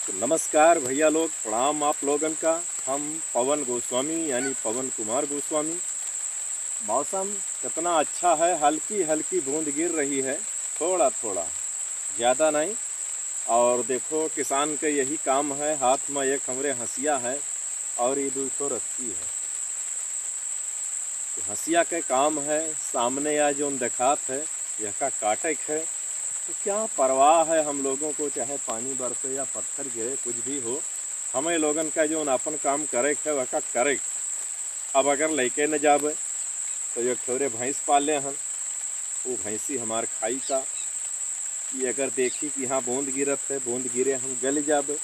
तो नमस्कार भैया लोग, प्रणाम आप लोगन का। हम पवन गोस्वामी यानी पवन कुमार गोस्वामी। मौसम कितना अच्छा है, हल्की हल्की बूंद गिर रही है, थोड़ा थोड़ा, ज़्यादा नहीं। और देखो किसान का यही काम है, हाथ में एक हमरे हंसिया है और ये 200 रस्सी है। तो हंसिया के काम है, सामने या जो देखात है यह का काटे है। तो क्या परवाह है हम लोगों को, चाहे पानी बरसे या पत्थर गिरे, कुछ भी हो, हमें लोगन का जो अपन काम करे है वह का करे। अब अगर लेके न जावे तो एक थोड़े भैंस पाले हन, वो भैंसी हमार खाई का। कि अगर देखी कि यहाँ बूंद गिरत है, बूंद गिरे हम गल जावे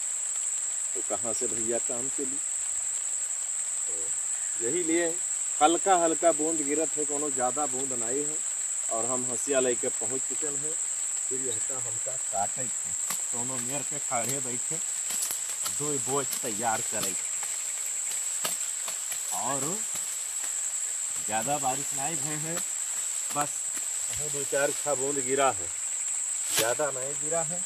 तो कहाँ से भैया काम चली। तो यही लिए हल्का हल्का बूंद गिरत है, कोनो ज़्यादा बूंद नहीं है। और हम हंसिया लेके पहुँच चुके हैं। फिर यह हमका काटे थे, दोनों मेर के खड़े बैठे दो बोझ तैयार करे। और ज़्यादा बारिश नहीं भय है, बस दो चार खा बूंद गिरा है, ज़्यादा नहीं गिरा है।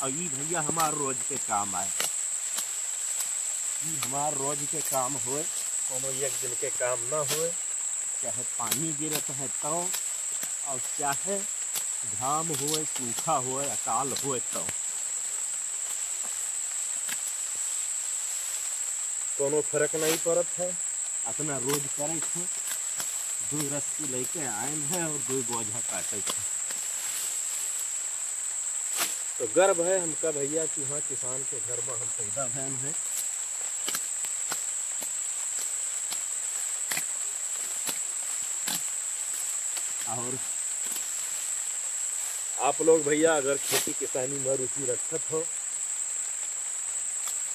और ये भैया हमार रोज के काम आए, ये हमार रोज के काम होए, कोनो एक दिन के काम ना होए। चाहे पानी गिरत है तो, और चाहे घाम होए, सूखा होए, अकाल होए तो कोनो फर्क नहीं पड़त है। अपना रोज करे थे, 2 रस्सी लेके आए हैं और 2 बोझा काटे थे। तो गर्व है हमका भैया कि हाँ, किसान के घर में हम पैदा भैन है। और आप लोग भैया अगर खेती किसानी में रुचि रखत हो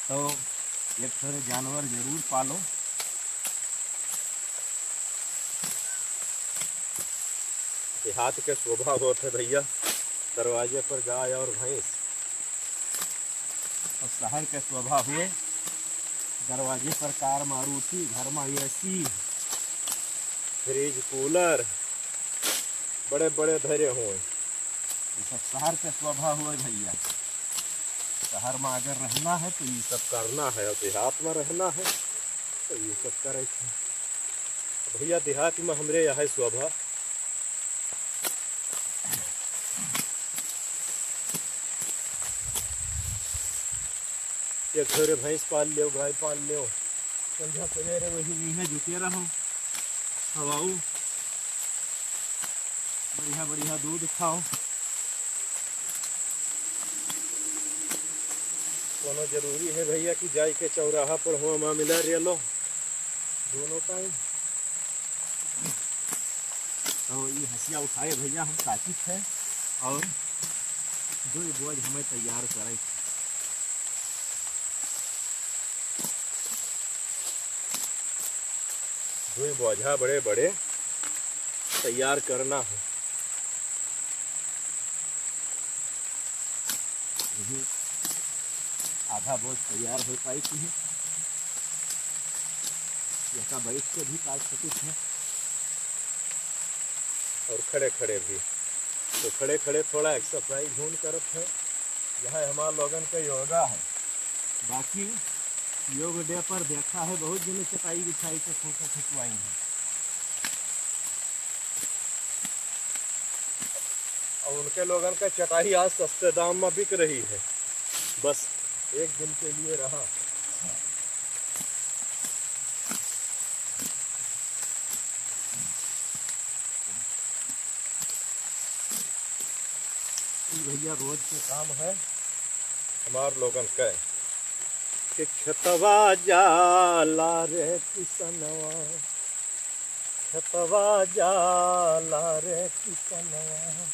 तो एक थोड़े जानवर जरूर पालो। देहात के शोभा होते है भैया, दरवाजे पर गाय और भैंस। और शहर के शोभा हुए दरवाजे पर कार, मारुति, घर में एसी, फ्रिज, कूलर बड़े बड़े धरे हुए। ये सब शहर के शोभा हुए भैया। शहर में अगर रहना है तो ये सब करना है, और देहात में रहना है तो ये सब करे। भैया देहात में हमरे यहाँ शोभा। एक थोड़े भैंस पाल लियो, गाय पाल लियो, संध्या सवेरे वही नीहे जुटे रहो, हवाऊ बढ़िया बढ़िया दूध खाओ। कोनो जरूरी है भैया कि जाए के चौराहा पर हो माँ मिला रेलो दोनों टाइम। तो ये हंसिया उठाए भैया हम काटी थे और 2 बोझ हमें तैयार करे। 2 बोझा बड़े बड़े तैयार करना है। आधा बोझ तैयार हो पाई थी, ऐसा बैठ के भी काट सकते थे और खड़े खड़े भी। तो खड़े खड़े थोड़ा एक्सरसाइज ढूंढ करत है। यह हमारे लोगन का योगा है। बाकी योग डे पर देखा है बहुत जने चटाई बिछाई के फोटो खिंचवाई हैं, और उनके लोगन का चटाई आज सस्ते दाम में बिक रही है, बस एक दिन के लिए रहा। भैया रोज के काम है हमार लोगन का कि खेतवा जाला रे किसनवा, खेतवा जाला रे किसनवा,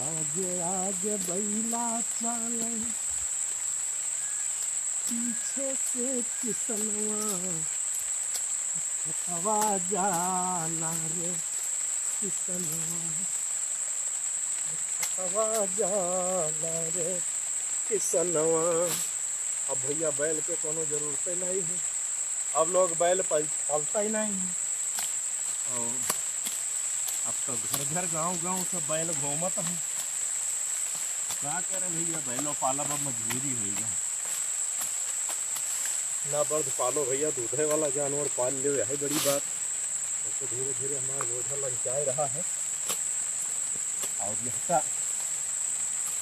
आगे आगे बैला चले पीछे से किसनवा, खेतवा जाला रे किसनवा, खेतवा जाला रे किसनवा। अब भैया बैल के कोनो जरूरत नहीं है, अब लोग बैल पालता ही नहीं है। और अब तो घर घर गांव गांव से बैल घूमत है। क्या करें भैया, बैलो पालब अब मजबूरी होगा। ना बर्द पालो भैया, दूधे वाला जानवर पाल लो, यही बड़ी बात। तो धीरे धीरे हमारा बोझा लंचाए रहा है और यह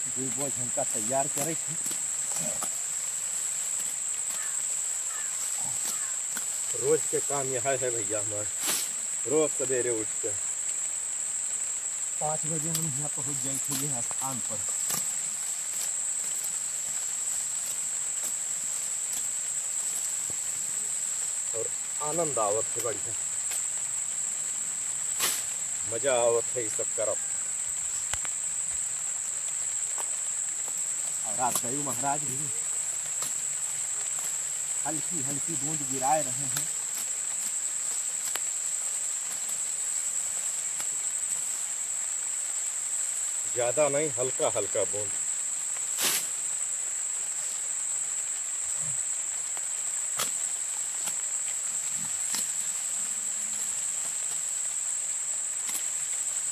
दू बोझ हमका तैयार करे थे। रोज के काम यह है भैया हमारे। रोज सवेरे उठ के 5 बजे हम यहाँ पहुँच जाए थे यह स्थान पर। और आनंद आवत है, बढ़िया मजा आवत है, ये सब करब। और रात गयु महाराज भी हल्की हल्की बूंद गिराए रहे हैं। ज्यादा नहीं, हल्का हल्का बूंद।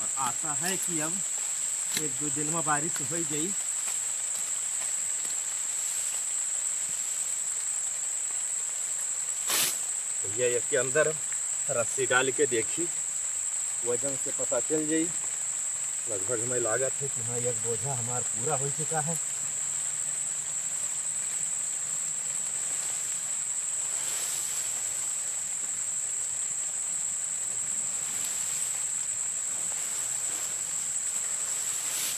और आशा है कि अब 1-2 दिन में बारिश हो गई। भैया इसके अंदर रस्सी डाल के देखी, वजन से पता चल जाई। लगभग हमें लागत है कि हाँ एक बोझा हमारा पूरा हो चुका है।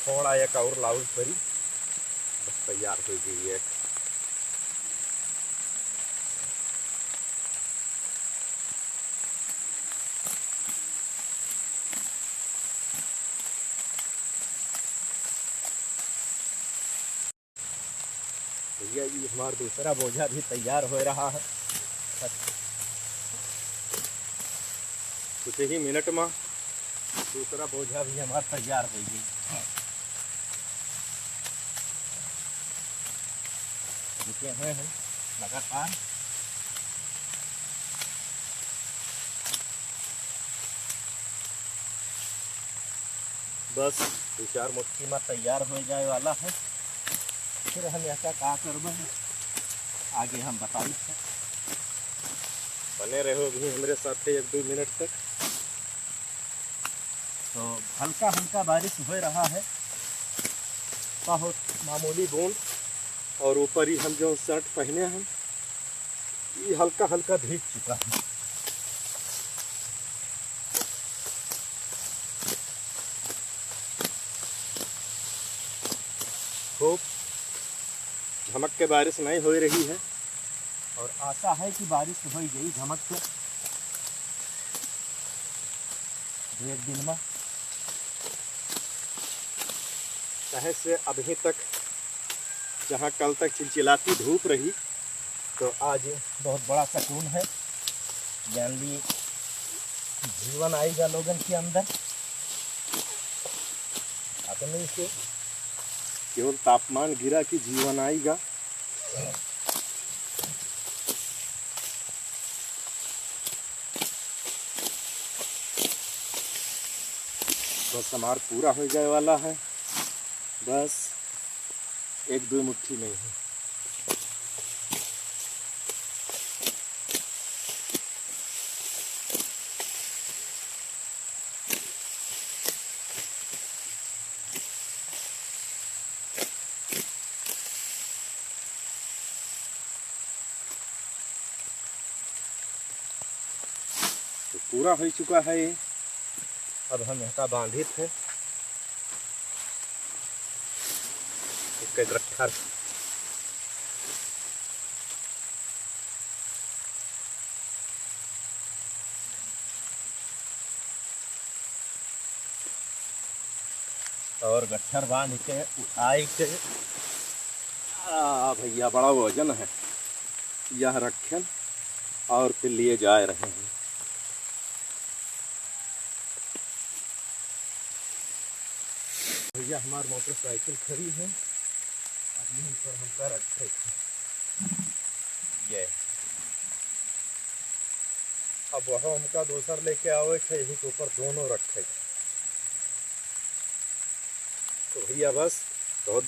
थोड़ा एक और लाउड परी, बस तैयार हो गई है। भैया जी हमारा दूसरा बोझा भी तैयार हो रहा है। कुछ ही मिनट में दूसरा बोझा भी हमारा तैयार हो गई। देखिए हैं लगातार बस 2-4 मुट्ठी में तैयार हो जाए वाला है। फिर हम ऐसा क्या करब आगे हम बताई। बने रहो भी हमारे साथ 1-2 मिनट तक। तो हल्का हल्का बारिश हो रहा है, बहुत मामूली बूंद। और ऊपर ही हम जो शर्ट पहने हैं ये हल्का हल्का भीग चुका है। खूब झमक के बारिश नहीं हो रही है और आशा है कि बारिश हो गई झमक के 1 दिन में। चाहे से अभी तक जहाँ कल तक चिलचिलाती धूप रही, तो आज बहुत बड़ा सुकून है। जान ली जीवन आएगा लोगन के अंदर। अपने से केवल तापमान गिरा कि जीवन आएगा। बस हमारा पूरा हो जाए वाला है, बस 1-2 मुट्ठी नहीं है। तो पूरा हो चुका है ये। अब हम यहाँ बांधित है एक गट्ठर। और गट्ठर बांध के उठाए के भैया बड़ा वजन है यह रखें और फिर लिए जा रहे हैं। भैया हमारी मोटरसाइकिल खड़ी है, यहीं पर हम कर रखे ये। अब वह हमका दूसर लेके आवे थे, यही के ऊपर दोनों रखे। तो भैया बस बहुत